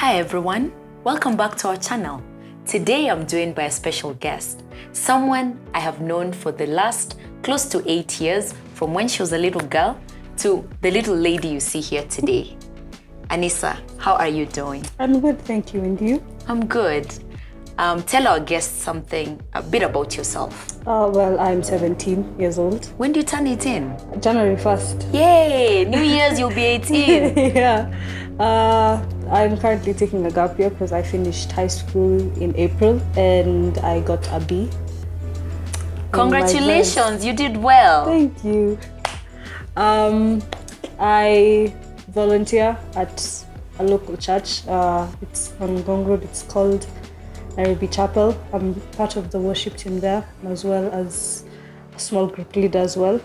Hi everyone, welcome back to our channel. Today I'm joined by a special guest, someone I have known for the last close to 8 years, from when she was a little girl to the little lady you see here today. Aneesa, how are you doing? I'm good, thank you. And you? I'm good. Tell our guests a bit about yourself. Well, I'm 17 years old. When do you turn 18? January 1st. Yay! New Year's, you'll be 18. Yeah. I'm currently taking a gap year because I finished high school in April and I got a B. Congratulations, you did well. Thank you. I volunteer at a local church. It's on Gong Road. It's called Nairobi Chapel. I'm part of the worship team there, as well as a small group leader as well.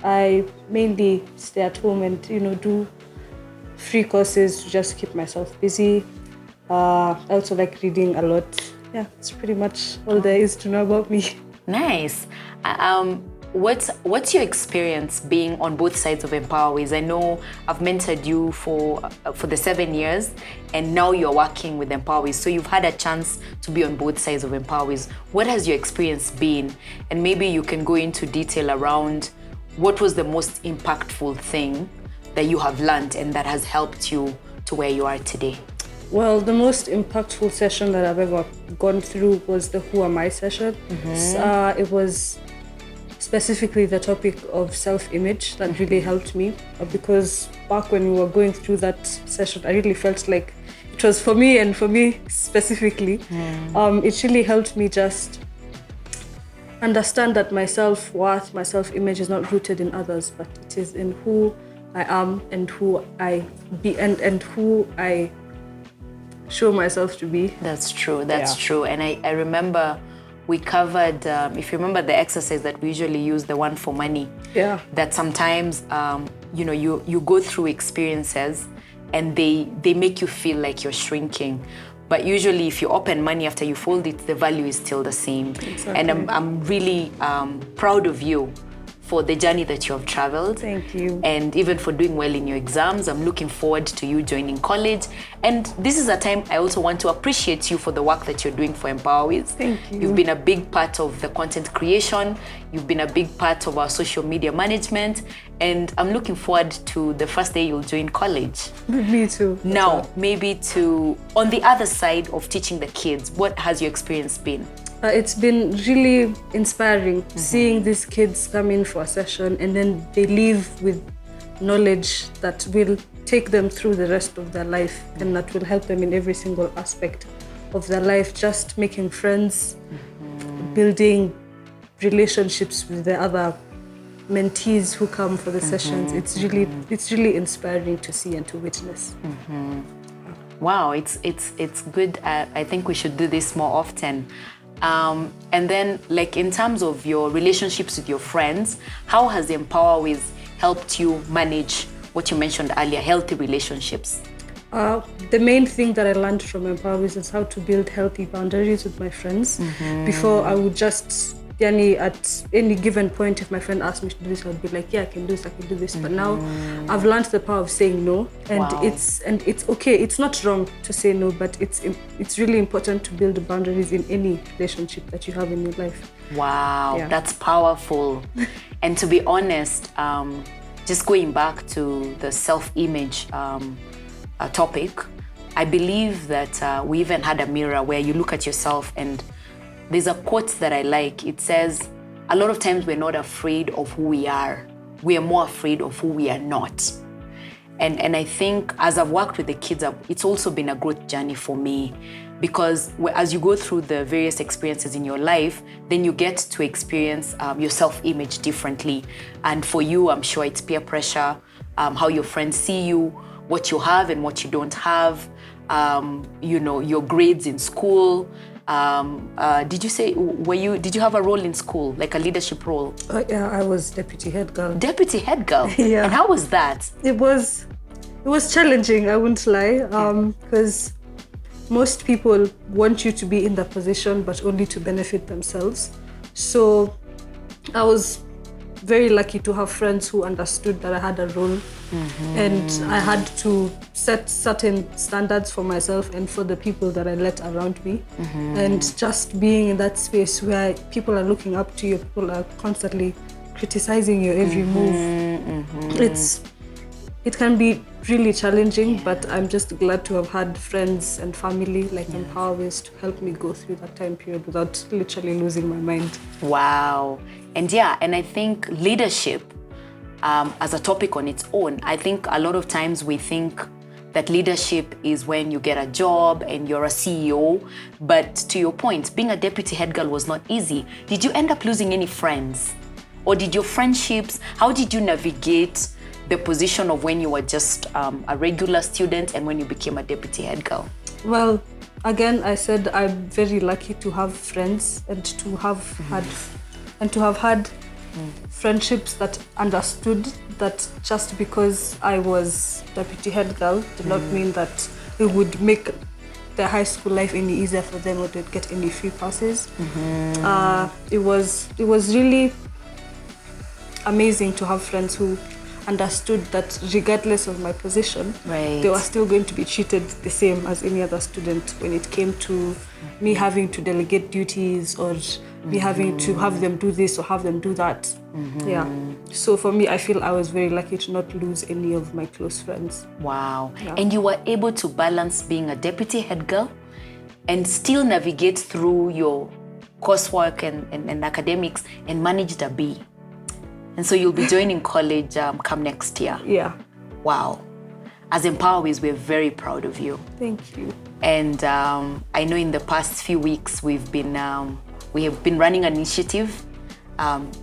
I mainly stay at home and do free courses to just keep myself busy. I also like reading a lot. Yeah, it's pretty much all there is to know about me. Nice. What's your experience being on both sides of Empowerways? I know I've mentored you for the 7 years, and now you're working with Empowerways. So you've had a chance to be on both sides of Empowerways. What has your experience been? And maybe you can go into detail around what was the most impactful thing that you have learned and that has helped you to where you are today. Well, the most impactful session that I've ever gone through was the Who Am I session. Mm-hmm. It was specifically the topic of self-image that really helped me, because back when we were going through that session, I really felt like it was for me and for me specifically. It really helped me just understand that my self-worth, my self-image is not rooted in others, but it is in who I am and who I be and who I show myself to be. That's true. That's true. And I remember we covered, if you remember the exercise that we usually use, the one for money. Yeah. That sometimes, you go through experiences and they make you feel like you're shrinking. But usually if you open money after you fold it, the value is still the same. Exactly. And I'm really proud of you for the journey that you have traveled. Thank you. And even for doing well in your exams. I'm looking forward to you joining college. And this is a time I also want to appreciate you for the work that you're doing for Empowerways. Thank you. You've been a big part of the content creation. You've been a big part of our social media management. And I'm looking forward to the first day you'll join college. Me too. Now, maybe on the other side of teaching the kids, what has your experience been? It's been really inspiring seeing these kids come in for a session and then they leave with knowledge that will take them through the rest of their life and that will help them in every single aspect of their life, just making friends, building relationships with the other mentees who come for the sessions. It's really inspiring to see and to witness. Wow, it's good. I think we should do this more often. And then, like, in terms of your relationships with your friends, how has Empowerways helped you manage what you mentioned earlier, healthy relationships? The main thing that I learned from Empowerways is how to build healthy boundaries with my friends. Before, I would just, at any given point, if my friend asked me to do this, I would be like, yeah, I can do this. But now I've learned the power of saying no, and it's okay. It's not wrong to say no, but it's really important to build boundaries in any relationship that you have in your life. Wow, that's powerful. And to be honest, just going back to the self-image topic, I believe that we even had a mirror where you look at yourself, and there's a quote that I like. It says, a lot of times we're not afraid of who we are. We are more afraid of who we are not. And I think as I've worked with the kids, it's also been a growth journey for me, because as you go through the various experiences in your life, then you get to experience your self-image differently. And for you, I'm sure it's peer pressure, how your friends see you, what you have and what you don't have, your grades in school. Did you have a role in school, like a leadership role? Yeah, I was deputy head girl. Deputy head girl? Yeah. And how was that? It was challenging, I wouldn't lie, because most people want you to be in that position, but only to benefit themselves. So I was very lucky to have friends who understood that I had a role And I had to set certain standards for myself and for the people that I let around me. And just being in that space where people are looking up to you, people are constantly criticizing your every move. It can be really challenging, but I'm just glad to have had friends and family like Empowerways to help me go through that time period without literally losing my mind. Wow. And yeah, and I think leadership as a topic on its own, I think a lot of times we think that leadership is when you get a job and you're a CEO. But to your point, being a deputy head girl was not easy. Did you end up losing any friends? Or did your friendships, how did you navigate the position of when you were just a regular student and when you became a deputy head girl? Well, again, I said I'm very lucky to have friends and to have had friendships that understood that just because I was deputy head girl did not mean that it would make their high school life any easier for them or they'd get any free passes. It was really amazing to have friends who understood that regardless of my position, they were still going to be treated the same as any other student when it came to me having to delegate duties or me having to have them do this or have them do that. Yeah. So for me, I feel I was very lucky to not lose any of my close friends. Wow. Yeah. And you were able to balance being a deputy head girl and still navigate through your coursework and academics and manage a B. And so you'll be joining college come next year. Yeah. Wow. As Empowerways, we're very proud of you. Thank you. And I know in the past few weeks we have been running an initiative,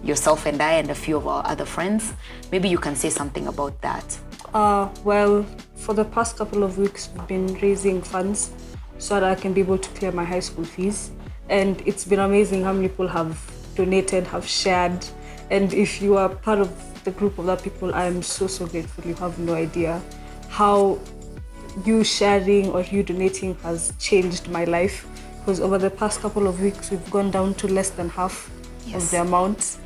yourself and I and a few of our other friends. Maybe you can say something about that. Well, for the past couple of weeks, we've been raising funds so that I can be able to clear my high school fees. And it's been amazing how many people have donated, have shared. And if you are part of the group of that people, I am so grateful. You have no idea how you sharing or you donating has changed my life. Because over the past couple of weeks, we've gone down to less than half of the amount.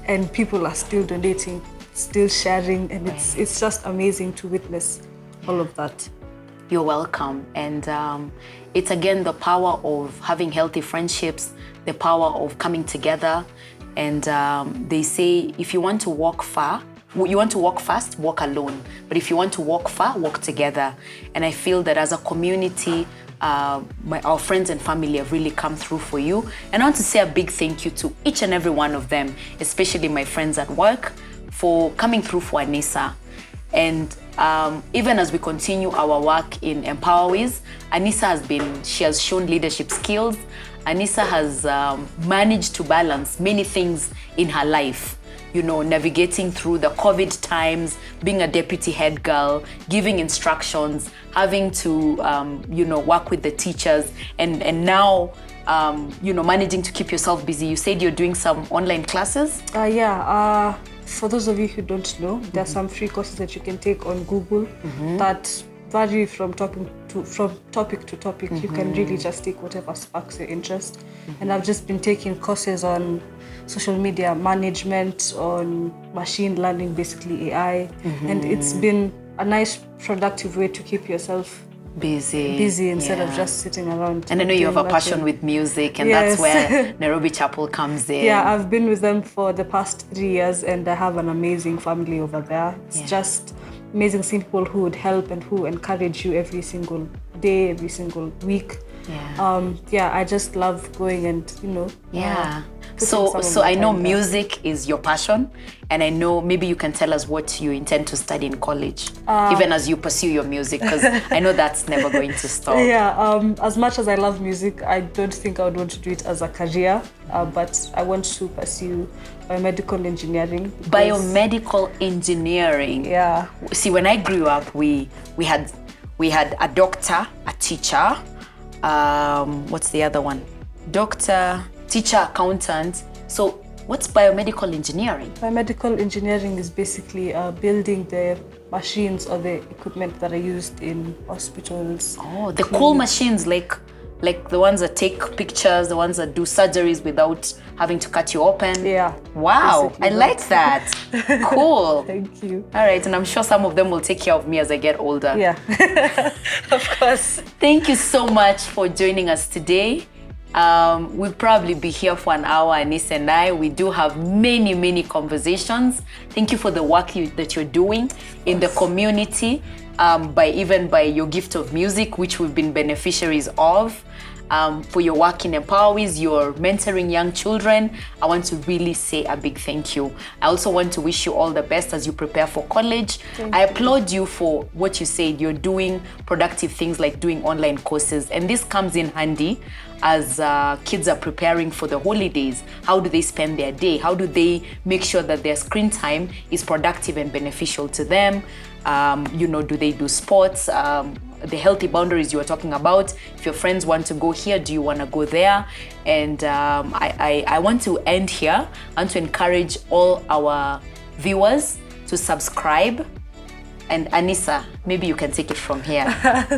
And people are still donating, still sharing. And it's just amazing to witness all of that. You're welcome. And it's again the power of having healthy friendships, the power of coming together. And they say, if you want to walk far, you want to walk fast, walk alone. But if you want to walk far, walk together. And I feel that as a community, our friends and family have really come through for you. And I want to say a big thank you to each and every one of them, especially my friends at work, for coming through for Aneesa. And even as we continue our work in Empowerways, Aneesa she has shown leadership skills. Aneesa has managed to balance many things in her life, you know, navigating through the COVID times, being a deputy head girl, giving instructions, having to, work with the teachers, and now, managing to keep yourself busy. You said you're doing some online classes? For those of you who don't know, there are some free courses that you can take on Google that vary from topic to topic. You can really just take whatever sparks your interest. And I've just been taking courses on social media management, on machine learning, basically AI. And it's been a nice, productive way to keep yourself busy instead of just sitting around. And I know you have a passion with music, and that's where Nairobi Chapel comes in. Yeah, I've been with them for the past 3 years, and I have an amazing family over there. It's just amazing seeing people who would help and who encourage you every single day, every single week. I just love going and So I know music is your passion, and I know maybe you can tell us what you intend to study in college, even as you pursue your music, because I know that's never going to stop. As much as I love music, I don't think I would want to do it as a career, but I want to pursue biomedical engineering. Biomedical engineering. Yeah. See, when I grew up, we had a doctor, a teacher. What's the other one? Doctor, teacher, accountant. So what's biomedical engineering? Biomedical engineering is basically building the machines or the equipment that are used in hospitals. Oh, the cool machines, like Like the ones that take pictures, the ones that do surgeries without having to cut you open. Yeah. Wow, I like that. Cool. Thank you. All right, and I'm sure some of them will take care of me as I get older. Yeah, of course. Thank you so much for joining us today. We'll probably be here for an hour, Aneesa and I. We do have many conversations. Thank you for the work that you're doing in the community, by your gift of music, which we've been beneficiaries of. For your work in Empowerwiz, you're mentoring young children. I want to really say a big thank you. I also want to wish you all the best as you prepare for college. I applaud you for what you said. You're doing productive things like doing online courses, and this comes in handy as kids are preparing for the holidays. How do they spend their day? How do they make sure that their screen time is productive and beneficial to them? Do they do sports? The healthy boundaries you were talking about. If your friends want to go here, do you want to go there? And I want to end here. I want to encourage all our viewers to subscribe. And Aneesa, maybe you can take it from here.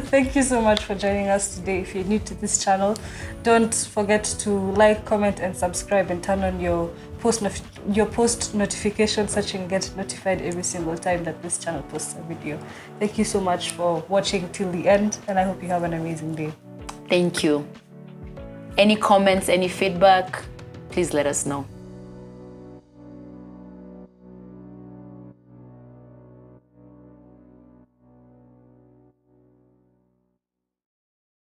Thank you so much for joining us today. If you're new to this channel, don't forget to like, comment, and subscribe, and turn on your post notifications so you can get notified every single time that this channel posts a video. Thank you so much for watching till the end, and I hope you have an amazing day. Thank you. Any comments, any feedback, please let us know.